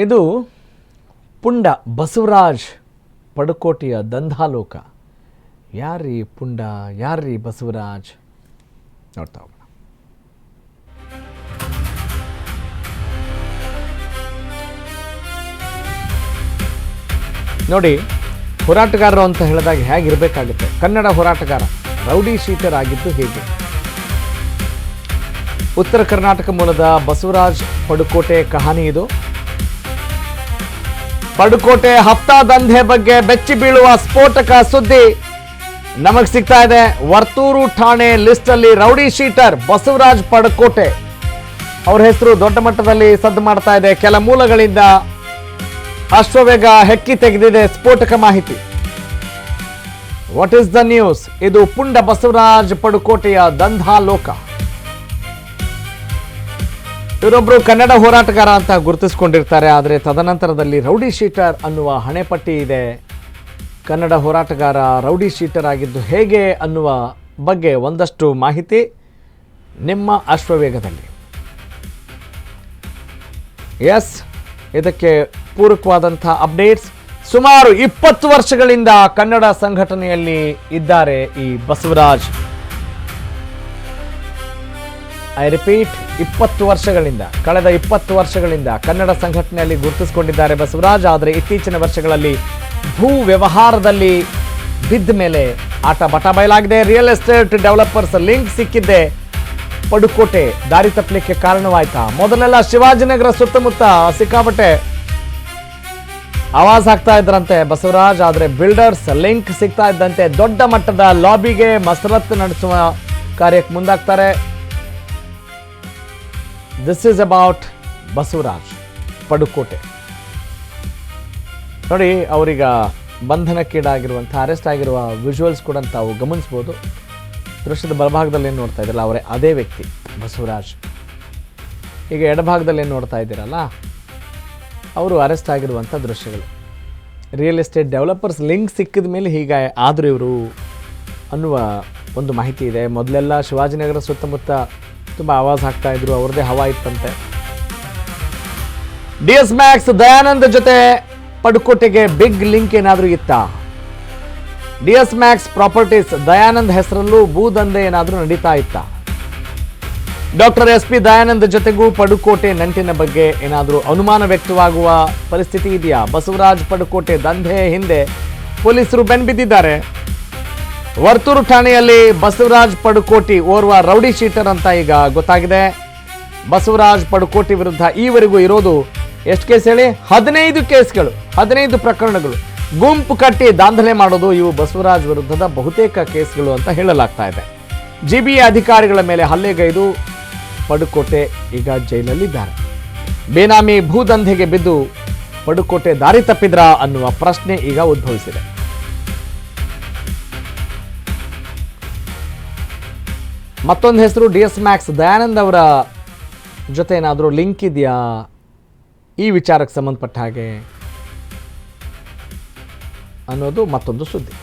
ಇದು ಪುಂಡ ಬಸವರಾಜ್ ಪಡುಕೋಟೆಯ ದಂಧಾಲೋಕ. ಯಾರ್ರೀ ಪುಂಡ, ಯಾರ್ರೀ ಬಸವರಾಜ್ ನೋಡ್ತಾ ಹೋಗೋಣ. ನೋಡಿ, ಹೋರಾಟಗಾರರು ಅಂತ ಹೇಳಿದಾಗ ಹೇಗಿರಬೇಕಾಗುತ್ತೆ. ಕನ್ನಡ ಹೋರಾಟಗಾರ, ರೌಡಿ ಶೀಟರ್ ಆಗಿದ್ದು ಹೇಗೆ. ಉತ್ತರ ಕರ್ನಾಟಕ ಮೂಲದ ಬಸವರಾಜ್ ಪಡುಕೋಟೆ ಕಹಾನಿ ಇದು. ಪಡುಕೋಟೆ ಹಫ್ತಾ ದಂಧೆ ಬಗ್ಗೆ ಬೆಚ್ಚಿ ಬೀಳುವ ಸ್ಫೋಟಕ ಸುದ್ದಿ ನಮಗೆ ಸಿಗ್ತಾ ಇದೆ. ವರ್ತೂರು ಠಾಣೆ ಲಿಸ್ಟ್ ಅಲ್ಲಿ ರೌಡಿ ಶೀಟರ್ ಬಸವರಾಜ್ ಪಡುಕೋಟೆ ಅವ್ರ ಹೆಸರು ದೊಡ್ಡ ಮಟ್ಟದಲ್ಲಿ ಸದ್ದು ಮಾಡ್ತಾ ಇದೆ. ಕೆಲ ಮೂಲಗಳಿಂದ ಅಶ್ವವೇಗ ಹೆಕ್ಕಿ ತೆಗೆದಿದೆ ಸ್ಫೋಟಕ ಮಾಹಿತಿ. What is the news? ಇದು ಪುಂಡ ಬಸವರಾಜ್ ಪಡುಕೋಟೆಯ ದಂಧಾಲೋಕ. ಇವರೊಬ್ಬರು ಕನ್ನಡ ಹೋರಾಟಗಾರ ಅಂತ ಗುರುತಿಸಿಕೊಂಡಿರ್ತಾರೆ, ಆದರೆ ತದನಂತರದಲ್ಲಿ ರೌಡಿ ಶೀಟರ್ ಅನ್ನುವ ಹಣೆಪಟ್ಟಿ ಇದೆ. ಕನ್ನಡ ಹೋರಾಟಗಾರ ರೌಡಿ ಶೀಟರ್ ಆಗಿದ್ದು ಹೇಗೆ ಅನ್ನುವ ಬಗ್ಗೆ ಒಂದಷ್ಟು ಮಾಹಿತಿ ನಿಮ್ಮ ಅಶ್ವವೇಗದಲ್ಲಿ. ಎಸ್, ಇದಕ್ಕೆ ಪೂರಕವಾದಂಥ ಅಪ್ಡೇಟ್ಸ್. ಸುಮಾರು 20 ವರ್ಷಗಳಿಂದ ಕನ್ನಡ ಸಂಘಟನೆಯಲ್ಲಿ ಇದ್ದಾರೆ ಈ ಬಸವರಾಜ್. ಐ ರಿಪೀಟ್, 20 ವರ್ಷಗಳಿಂದ, ಕಳೆದ 20 ವರ್ಷಗಳಿಂದ ಕನ್ನಡ ಸಂಘಟನೆಯಲ್ಲಿ ಗುರುತಿಸಿಕೊಂಡಿದ್ದಾರೆ ಬಸವರಾಜ್. ಆದರೆ ಇತ್ತೀಚಿನ ವರ್ಷಗಳಲ್ಲಿ ಭೂ ವ್ಯವಹಾರದಲ್ಲಿ ಬಿದ್ದ ಮೇಲೆ ಆಟ ಬಟ ಬಯಲಾಗಿದೆ. ರಿಯಲ್ ಎಸ್ಟೇಟ್ ಡೆವಲಪರ್ಸ್ ಲಿಂಕ್ ಸಿಕ್ಕಿದ್ದೆ ಪಡುಕೋಟೆ ದಾರಿ ತಪ್ಪಲಿಕ್ಕೆ ಕಾರಣವಾಯ್ತಾ? ಮೊದಲೆಲ್ಲ ಶಿವಾಜಿನಗರ ಸುತ್ತಮುತ್ತ ಸಿಕ್ಕಾಪಟ್ಟೆ ಆವಾಜ್ ಹಾಕ್ತಾ ಇದ್ರಂತೆ ಬಸವರಾಜ್. ಆದರೆ ಬಿಲ್ಡರ್ಸ್ ಲಿಂಕ್ ಸಿಗ್ತಾ ಇದ್ದಂತೆ ದೊಡ್ಡ ಮಟ್ಟದ ಲಾಬಿಗೆ ಮಸರತ್ ನಡೆಸುವ ಕಾರ್ಯಕ್ಕೆ ಮುಂದಾಗ್ತಾರೆ. This is about Basavaraj Padukote. ನೋಡಿ, ಅವರೀಗ ಬಂಧನಕ್ಕೀಡಾಗಿರುವಂಥ, ಅರೆಸ್ಟ್ ಆಗಿರುವ ವಿಜುವಲ್ಸ್ ಕೂಡ ತಾವು ಗಮನಿಸ್ಬೋದು. ದೃಶ್ಯದ ಬಲಭಾಗದಲ್ಲಿ ಏನು ನೋಡ್ತಾ ಇದ್ದೀರಲ್ಲ, ಅವರೇ ಅದೇ ವ್ಯಕ್ತಿ ಬಸವರಾಜ್. ಈಗ ಎಡಭಾಗದಲ್ಲಿ ಏನು ನೋಡ್ತಾ ಇದ್ದೀರಲ್ಲ, ಅವರು ಅರೆಸ್ಟ್ ಆಗಿರುವಂಥ ದೃಶ್ಯಗಳು. ರಿಯಲ್ ಎಸ್ಟೇಟ್ ಡೆವಲಪರ್ಸ್ ಲಿಂಕ್ ಸಿಕ್ಕಿದ ಮೇಲೆ ಹೀಗೆ ಆದರೂ ಇವರು ಅನ್ನುವ ಒಂದು ಮಾಹಿತಿ ಇದೆ. ಮೊದಲೆಲ್ಲ ಶಿವಾಜಿನಗರ ಸುತ್ತಮುತ್ತ ತುಂಬ ಆವಾಜ್ ಹಾಕ್ತಾ ಇದ್ರು, ಅವ್ರದ್ದೇ ಹವಾ ಇತ್ತಂತೆ. DS ಮ್ಯಾಕ್ಸ್ ದಯಾನಂದ್ ಜೊತೆ ಪಡುಕೋಟೆಗೆ ಬಿಗ್ ಲಿಂಕ್ ಏನಾದರೂ ಇತ್ತಾ? DS ಮ್ಯಾಕ್ಸ್ ಪ್ರಾಪರ್ಟೀಸ್ ದಯಾನಂದ್ ಹೆಸರಲ್ಲೂ ಭೂದಂಧೆ ಏನಾದರೂ ನಡೀತಾ ಇತ್ತಾ? ಡಾಕ್ಟರ್ SP ದಯಾನಂದ್ ಜೊತೆಗೂ ಪಡುಕೋಟೆ ನಂಟಿನ ಬಗ್ಗೆ ಏನಾದರೂ ಅನುಮಾನ ವ್ಯಕ್ತವಾಗುವ ಪರಿಸ್ಥಿತಿ ಇದೆಯಾ? ಬಸವರಾಜ್ ಪಡುಕೋಟೆ ದಂಧೆ ಹಿಂದೆ ಪೊಲೀಸರು ಬೆನ್ಬಿದ್ದಿದ್ದಾರೆ. ವರ್ತೂರು ಠಾಣೆಯಲ್ಲಿ ಬಸವರಾಜ್ ಪಡುಕೋಟೆ ಓರ್ವ ರೌಡಿ ಶೀಟರ್ ಅಂತ ಈಗ ಗೊತ್ತಾಗಿದೆ. ಬಸವರಾಜ್ ಪಡುಕೋಟೆ ವಿರುದ್ಧ ಈವರೆಗೂ ಇರೋದು ಎಷ್ಟು ಕೇಸ್ ಹೇಳಿ? 15 ಕೇಸ್ಗಳು, 15 ಪ್ರಕರಣಗಳು. ಗುಂಪು ಕಟ್ಟಿ ದಾಂಧಲೆ ಮಾಡೋದು ಇವು ಬಸವರಾಜ್ ವಿರುದ್ಧದ ಬಹುತೇಕ ಕೇಸ್ಗಳು ಅಂತ ಹೇಳಲಾಗ್ತಾ ಇದೆ. GBA ಅಧಿಕಾರಿಗಳ ಮೇಲೆ ಹಲ್ಲೆಗೈದು ಪಡುಕೋಟೆ ಈಗ ಜೈಲಲ್ಲಿದ್ದಾರೆ. ಬೇನಾಮಿ ಭೂದಂಧೆಗೆ ಬಿದ್ದು ಪಡುಕೋಟೆ ದಾರಿ ತಪ್ಪಿದ್ರಾ ಅನ್ನುವ ಪ್ರಶ್ನೆ ಈಗ ಉದ್ಭವಿಸಿದೆ. ಮತ್ತೊಂದು ಹೆಸರು DS ಮ್ಯಾಕ್ಸ್ ದಯಾನಂದ್ ಅವರ ಜೊತೆ ಏನಾದರೂ ಲಿಂಕ್ ಇದೆಯಾ ಈ ವಿಚಾರಕ್ಕೆ ಸಂಬಂಧಪಟ್ಟ ಹಾಗೆ ಅನ್ನೋದು ಮತ್ತೊಂದು ಸುದ್ದಿ.